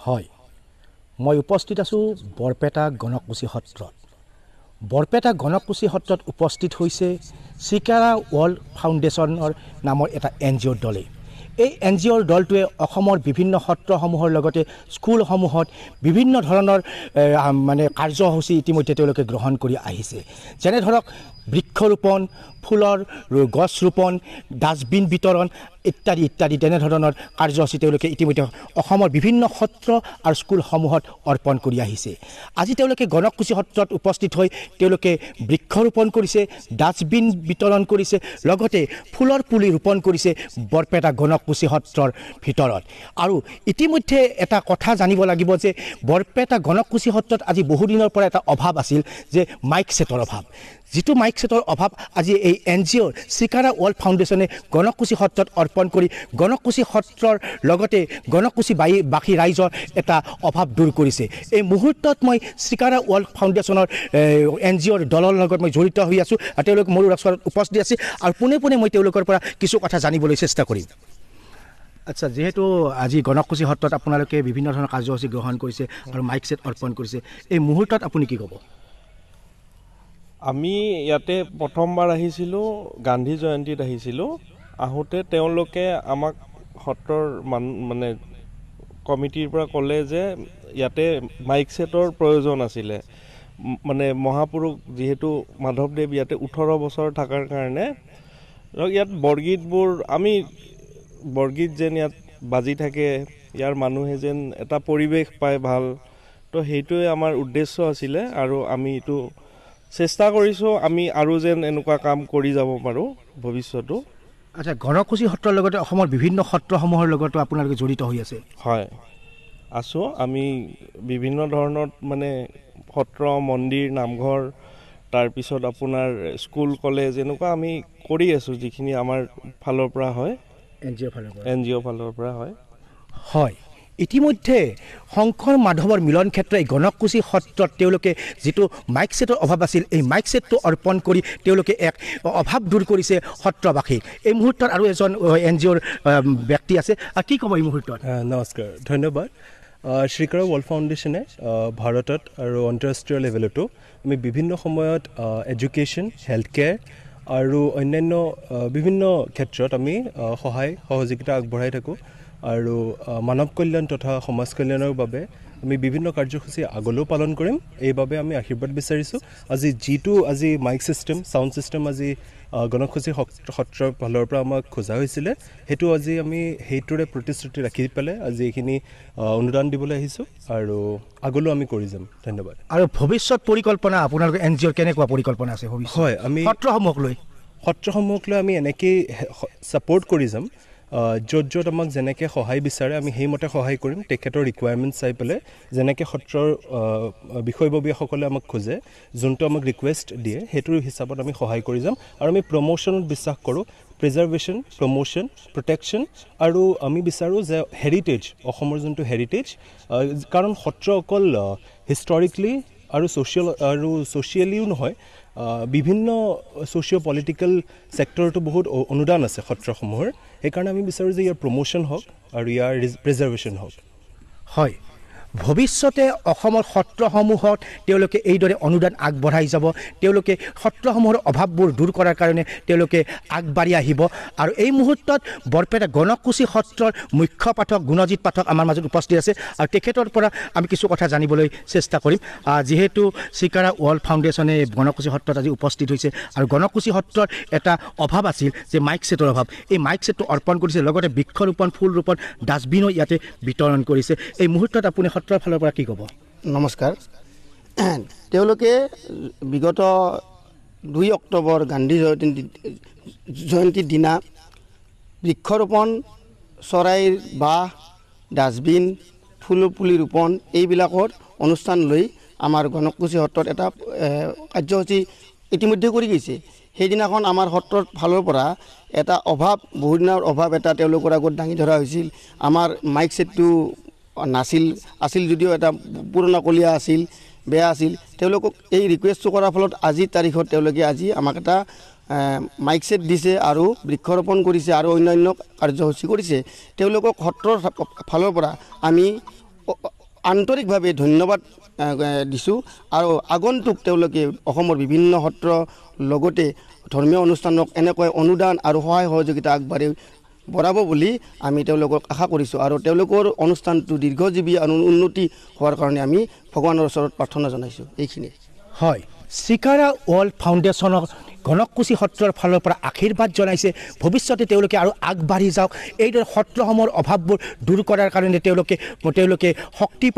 হয় মই উপস্থিত আছোঁ বৰপেটা গণকুছি সত্ৰত বৰপেটা গণকুছি সত্ৰত উপস্থিত হৈছে চিকাৰা ৱৰ্ল্ড ফাউণ্ডেশ্যনৰ নামৰ এটা NGOৰ দলে এই NGOৰ দলটোৱে অসমৰ বিভিন্ন সত্ৰসমূহৰ লগতে স্কুলসমূহত বিভিন্ন ধৰণৰ মানে কাৰ্যসূচী ইতিমধ্যে তেওঁলোকে গ্ৰহণ কৰি আহিছে যেনে ধৰক বৃক্ষৰোপণ ফুলৰ গছ ৰোপণ ডাষ্টবিন বিতৰণ ইত্যাদি ইত্যাদি তেনেধৰণৰ কাৰ্যসূচী তেওঁলোকে ইতিমধ্যে অসমৰ বিভিন্ন সত্ৰ আৰু স্কুলসমূহত অৰ্পণ কৰি আহিছে আজি তেওঁলোকে গণকুছি সত্ৰত উপস্থিত হৈ তেওঁলোকে বৃক্ষৰোপণ কৰিছে ডাষ্টবিন বিতৰণ কৰিছে লগতে ফুলৰ পুলি ৰোপণ কৰিছে বৰপেটা গণকুছি সত্ৰৰ ভিতৰত আৰু ইতিমধ্যে এটা কথা জানিব লাগিব যে বৰপেটা গণকুছি সত্ৰত আজি বহুদিনৰ পৰা এটা অভাৱ আছিল যে মাইক সেটৰ অভাৱ যিটো মাইক সেটৰ অভাৱ আজি এই NGOৰ চিকাৰা ৱৰ্ল্ড ফাউণ্ডেশ্যনে গণকুছি সত্ৰত অৰ্পণ কৰি গণকুছি সত্ৰৰ লগতে গণকুছি বাসী ৰাইজৰ এটা অভাৱ দূৰ কৰিছে এই মুহূৰ্তত মই চিকাৰা ৱৰ্ল্ড ফাউণ্ডেশ্যনৰ NGOৰ দলৰ লগত মই জড়িত হৈ আছোঁ আৰু তেওঁলোক মোৰ ওচৰত উপস্থিত আছে আৰু পোনে পোনে মই তেওঁলোকৰ পৰা কিছু কথা জানিবলৈ চেষ্টা কৰিম আচ্ছা যেহেতু আজি গণকুছি সত্ৰত আপোনালোকে বিভিন্ন ধৰণৰ কাৰ্যসূচী গ্ৰহণ কৰিছে আৰু মাইক সেট অৰ্পণ কৰিছে এই মুহূৰ্তত আপুনি কি ক'ব আমি ইয়াতে প্ৰথমবাৰ আহিছিলোঁ গান্ধী জয়ন্তীত আহিছিলোঁ আহোঁতে তেওঁলোকে আমাক সত্ৰৰ মানে কমিটিৰ পৰা ক'লে যে ইয়াতে মাইক সেটৰ প্ৰয়োজন আছিলে মানে মহাপুৰুষ যিহেতু মাধৱদেৱ ইয়াতে 18 বছৰ থকাৰ কাৰণে ইয়াত বৰগীতবোৰ আমি বৰগীত যেন ইয়াত বাজি থাকে ইয়াৰ মানুহে যেন এটা পৰিৱেশ পায় ভাল তো সেইটোৱে আমাৰ উদ্দেশ্য আছিলে আৰু আমি এইটো চেষ্টা কৰিছোঁ আমি আৰু যেন এনেকুৱা কাম কৰি যাব পাৰোঁ ভৱিষ্যতো আচ্ছা গণকুছি সত্ৰৰ লগতে অসমৰ বিভিন্ন সত্ৰসমূহৰ লগতো আপোনালোকে জড়িত হৈ আছে হয় আছোঁ আমি বিভিন্ন ধৰণৰ মানে সত্ৰ মন্দিৰ নামঘৰ তাৰপিছত আপোনাৰ স্কুল কলেজ এনেকুৱা আমি কৰি আছোঁ যিখিনি আমাৰ ফালৰ পৰা হয় NGO ফালৰ পৰা হয় ইতিমধ্যে শংকৰ মাধৱৰ মিলন ক্ষেত্ৰ এই গণকুছি সত্ৰত তেওঁলোকে যিটো মাইক সেটৰ অভাৱ আছিল এই মাইক সেটটো অৰ্পণ কৰি তেওঁলোকে এক অভাৱ দূৰ কৰিছে সত্ৰবাসী এই মুহূৰ্তত আৰু এজন NGOৰ ব্যক্তি আছে কি ক'ব এই মুহূৰ্তত নমস্কাৰ ধন্যবাদ চিকাৰা ৱৰ্ল্ড ফাউণ্ডেশ্যনে ভাৰতত আৰু আন্তঃৰাষ্ট্ৰীয় লেভেলতো আমি বিভিন্ন সময়ত এডুকেশ্যন হেল্থ কেয়াৰ আৰু অন্যান্য বিভিন্ন ক্ষেত্ৰত আমি সহায় সহযোগিতা আগবঢ়াই থাকোঁ আৰু মানৱ কল্যাণ তথা সমাজ কল্যাণৰ বাবে আমি বিভিন্ন কাৰ্যসূচী আগলৈও পালন কৰিম এইবাবে আমি আশীৰ্বাদ বিচাৰিছোঁ আজি মাইক ছিষ্টেম ছাউণ্ড ছিষ্টেম আজি গণকুছি সত্ৰৰ ফালৰ পৰা আমাক খোজা হৈছিলে সেইটো আজি আমি সেইটোৰে প্ৰতিশ্ৰুতি ৰাখি পেলাই আজি এইখিনি অনুদান দিবলৈ আহিছোঁ আৰু আগলৈও আমি কৰি যাম ধন্যবাদ আৰু ভৱিষ্যত পৰিকল্পনা আপোনালোকৰ NGOৰ কেনেকুৱা পৰিকল্পনা আছে হয় আমি সত্ৰসমূহক লৈ আমি এনেকেই ছাপোৰ্ট কৰি যাম য'ত আমাক যেনেকৈ সহায় বিচাৰে আমি সেইমতে সহায় কৰিম তেখেতৰ ৰিকুৱাৰমেণ্ট চাই পেলাই যেনেকৈ সত্ৰৰ বিষয়ববীয়াসকলে আমাক খোজে যোনটো আমাক ৰিকুৱেষ্ট দিয়ে সেইটোৰ হিচাপত আমি সহায় কৰি যাম আৰু আমি প্ৰমোশ্যনত বিশ্বাস কৰোঁ প্ৰিজাৰ্ভেশ্যন প্ৰমোশ্যন প্ৰটেকশ্যন আৰু আমি বিচাৰোঁ যে হেৰিটেজ অসমৰ যোনটো হেৰিটেজ কাৰণ সত্ৰ অকল হিষ্টৰিকেলি আৰু ছ'চিয়েলিও নহয় বিভিন্ন ছ'চিঅ' পলিটিকেল ছেক্টৰতো বহুত অনুদান আছে সত্ৰসমূহৰ সেইকাৰণে আমি বিচাৰোঁ যে ইয়াৰ প্ৰমোশ্যন হওক আৰু ইয়াৰ প্ৰিজাৰ্ভেশ্যন হওক হয় ভৱিষ্যতে অসমৰ সত্ৰসমূহত তেওঁলোকে এইদৰে অনুদান আগবঢ়াই যাব তেওঁলোকে সত্ৰসমূহৰ অভাৱবোৰ দূৰ কৰাৰ কাৰণে তেওঁলোকে আগবাঢ়ি আহিব আৰু এই মুহূৰ্তত বৰপেটা গণকুছি সত্ৰৰ মুখ্য পাঠক গুণজিৎ পাঠক আমাৰ মাজত উপস্থিত আছে আৰু তেখেতৰ পৰা আমি কিছু কথা জানিবলৈ চেষ্টা কৰিম যিহেতু চিকাৰা ৱৰ্ল্ড ফাউণ্ডেশ্যনে গণকুছি সত্ৰত আজি উপস্থিত হৈছে আৰু গণকুছি সত্ৰৰ এটা অভাৱ আছিল যে মাইক সেটৰ অভাৱ এই মাইক সেটটো অৰ্পণ কৰিছে লগতে বৃক্ষৰোপণ ফুল ৰোপণ ডাষ্টবিনো ইয়াতে বিতৰণ কৰিছে এই মুহূৰ্তত আপুনি সত্ৰৰ ফালৰ পৰা কি ক'ব নমস্কাৰ তেওঁলোকে বিগত 2 অক্টোবৰ গান্ধী জয়ন্তীৰ দিনা বৃক্ষৰোপণ চৰাইৰ বাঁহ ডাষ্টবিন ফুলৰ পুলি ৰোপণ এইবিলাকৰ অনুষ্ঠান লৈ আমাৰ গণকুছি সত্ৰত এটা কাৰ্যসূচী ইতিমধ্যে কৰি গৈছে সেইদিনাখন আমাৰ সত্ৰৰ ফালৰ পৰা এটা অভাৱ বহুদিনৰ অভাৱ এটা তেওঁলোকৰ আগত দাঙি ধৰা হৈছিল আমাৰ মাইক সেটটো আছিল যদিও এটা পুৰণাকলীয়া আছিল বেয়া আছিল তেওঁলোকক এই ৰিকুৱেষ্টটো কৰাৰ ফলত আজিৰ তাৰিখত তেওঁলোকে আজি আমাক এটা মাইক সেট দিছে আৰু বৃক্ষৰোপণ কৰিছে আৰু অন্যান্য কাৰ্যসূচী কৰিছে তেওঁলোকক সত্ৰৰ ফালৰ পৰা আমি আন্তৰিকভাৱে ধন্যবাদ দিছোঁ আৰু আগন্তুক তেওঁলোকে অসমৰ বিভিন্ন সত্ৰ লগতে ধৰ্মীয় অনুষ্ঠানক এনেকৈ অনুদান আৰু সহায় সহযোগিতা আগবাঢ়ি বঢ়াব বুলি আমি তেওঁলোকক আশা কৰিছোঁ আৰু তেওঁলোকৰ অনুষ্ঠানটো দীৰ্ঘজীৱী আৰু উন্নতি হোৱাৰ কাৰণে আমি ভগৱানৰ ওচৰত প্ৰাৰ্থনা জনাইছোঁ এইখিনিয়ে হয় চিকাৰা ৱৰ্ল্ড ফাউণ্ডেশ্যনৰ গণককুছি সত্ৰৰ ফালৰ পৰা আশীৰ্বাদ জনাইছে ভৱিষ্যতে তেওঁলোকে আৰু আগবাঢ়ি যাওক এইদৰে সত্ৰসমূহৰ অভাৱবোৰ দূৰ কৰাৰ কাৰণে তেওঁলোকে শক্তি